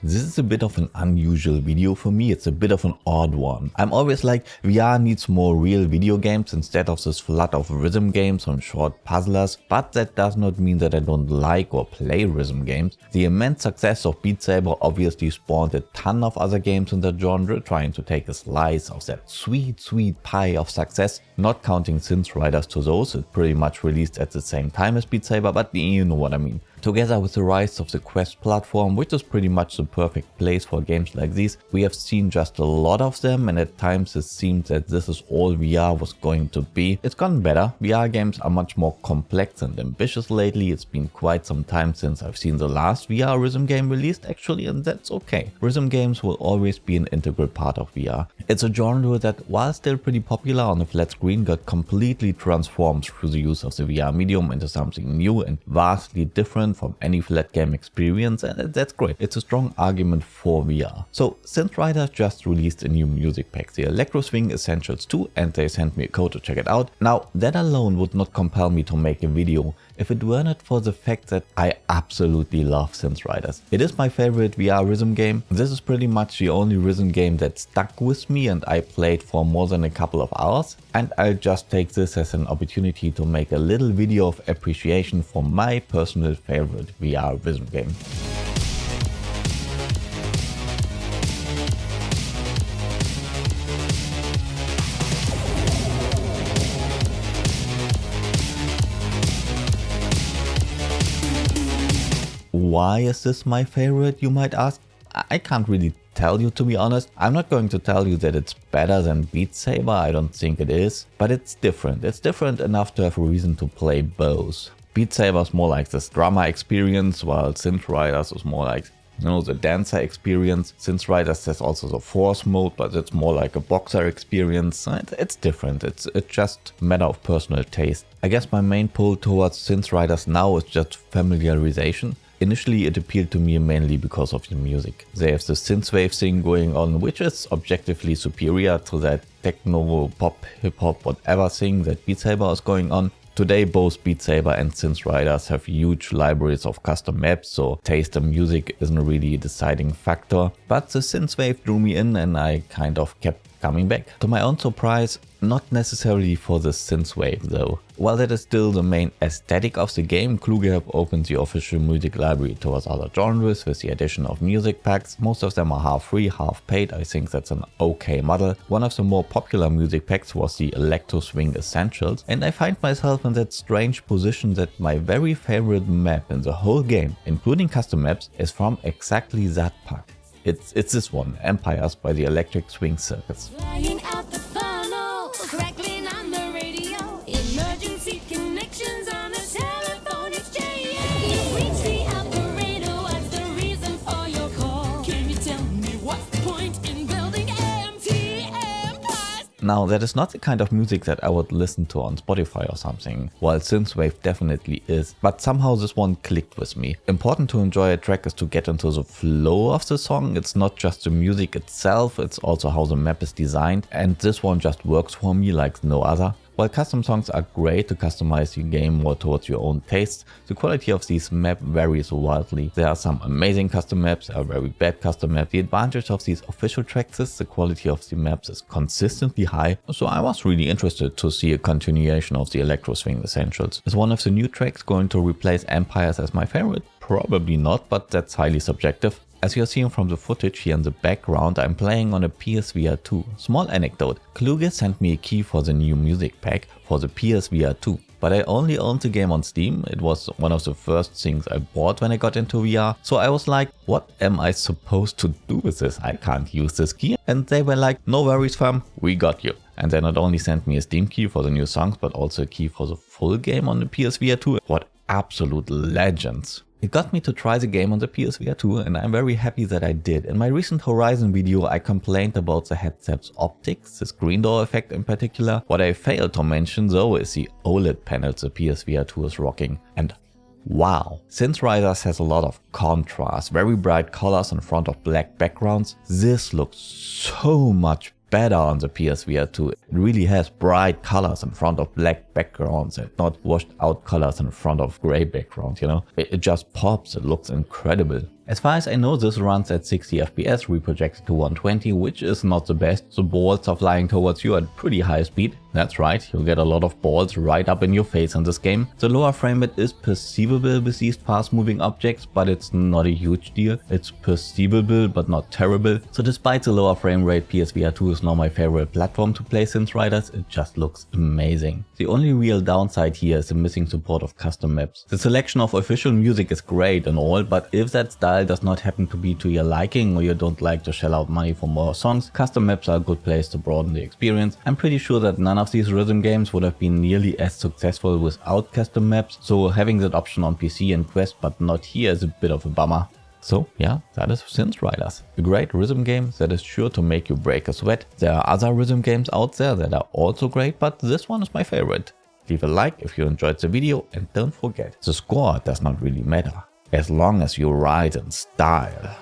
This is a bit of an unusual video for me, it's a bit of an odd one. I'm always like, VR needs more real video games instead of this flood of rhythm games and short puzzlers, but that does not mean that I don't like or play rhythm games. The immense success of Beat Saber obviously spawned a ton of other games in the genre trying to take a slice of that sweet pie of success, not counting Synth Riders to those. It pretty much released at the same time as Beat Saber, but you know what I mean. Together with the rise of the Quest platform, which is pretty much the perfect place for games like these, we have seen just a lot of them, and at times it seemed that this is all VR was going to be. It's gotten better. VR games are much more complex and ambitious lately. It's been quite some time since I've seen the last VR rhythm game released actually, and that's okay. Rhythm games will always be an integral part of VR. It's a genre that, while still pretty popular on a flat screen, got completely transformed through the use of the VR medium into something new and vastly different from any flat game experience, and that's great. It's a strong argument for VR. So Synth Riders just released a new music pack, the Electro Swing Essentials 2, and they sent me a code to check it out. Now that alone would not compel me to make a video if it were not for the fact that I absolutely love Synth Riders. It is my favorite VR rhythm game. This is pretty much the only rhythm game that stuck with me and I played for more than a couple of hours, and I'll just take this as an opportunity to make a little video of appreciation for my personal favorite VR rhythm game. Why is this my favorite, you might ask? I can't really tell you, to be honest. I'm not going to tell you that it's better than Beat Saber, I don't think it is, but it's different. It's different enough to have a reason to play both. Beat Saber is more like this drama experience, while Synth Riders is more like, you know, the dancer experience. Synth Riders has also the force mode, but it's more like a boxer experience. It's different. It's just a matter of personal taste. I guess my main pull towards Synth Riders now is just familiarization. Initially it appealed to me mainly because of the music. They have the synthwave thing going on, which is objectively superior to that techno, pop, hip-hop, whatever thing that Beat Saber is going on. Today both Beat Saber and Synth Riders have huge libraries of custom maps, so taste in music isn't really a deciding factor. But the synthwave drew me in and I kind of kept coming back. To my own surprise, not necessarily for the synthwave though. While that is still the main aesthetic of the game, Kluge have opened the official music library towards other genres with the addition of music packs. Most of them are half free, half paid. I think that's an okay model. One of the more popular music packs was the Electro Swing Essentials, and I find myself in that strange position that my very favorite map in the whole game, including custom maps, is from exactly that pack. It's this one, Empires by the Electric Swing Circus. Now that is not the kind of music that I would listen to on Spotify or something, while synthwave definitely is, but somehow this one clicked with me. Important to enjoy a track is to get into the flow of the song. It's not just the music itself, it's also how the map is designed, and this one just works for me like no other. While custom songs are great to customize your game more towards your own tastes, the quality of these maps varies wildly. There are some amazing custom maps, there are very bad custom maps. The advantage of these official tracks is the quality of the maps is consistently high, so I was really interested to see a continuation of the Electro Swing Essentials. Is one of the new tracks going to replace Empires as my favorite? Probably not, but that's highly subjective. As you're seeing from the footage here in the background, I'm playing on a PSVR 2. Small anecdote, Kluge sent me a key for the new music pack for the PSVR 2, but I only owned the game on Steam. It was one of the first things I bought when I got into VR, so I was like, what am I supposed to do with this? I can't use this key. And they were like, no worries fam, we got you. And they not only sent me a Steam key for the new songs, but also a key for the full game on the PSVR 2. What absolute legends. It got me to try the game on the PSVR 2 and I'm very happy that I did. In my recent Horizon video I complained about the headset's optics, the screen door effect in particular. What I failed to mention though is the OLED panels the PSVR 2 is rocking. And wow, Synth Riders has a lot of contrast, very bright colors in front of black backgrounds. This looks so much better on the PSVR 2. It really has bright colors in front of black backgrounds and not washed out colors in front of gray backgrounds, you know. It just pops, it looks incredible. As far as I know, this runs at 60 FPS, reprojected to 120, which is not the best. The balls are flying towards you at pretty high speed. That's right, you'll get a lot of balls right up in your face in this game. The lower frame rate is perceivable with these fast moving objects, but it's not a huge deal. It's perceivable but not terrible. So despite the lower frame rate, PSVR 2 is now my favorite platform to play Synth Riders. It just looks amazing. The only real downside here is the missing support of custom maps. The selection of official music is great and all, but if that style does not happen to be to your liking or you don't like to shell out money for more songs, custom maps are a good place to broaden the experience. I'm pretty sure that none of these rhythm games would have been nearly as successful without custom maps, so having that option on PC and Quest but not here is a bit of a bummer. So yeah, that is Synth Riders. A great rhythm game that is sure to make you break a sweat. There are other rhythm games out there that are also great, but this one is my favorite. Leave a like if you enjoyed the video and don't forget, the score does not really matter, as long as you ride in style.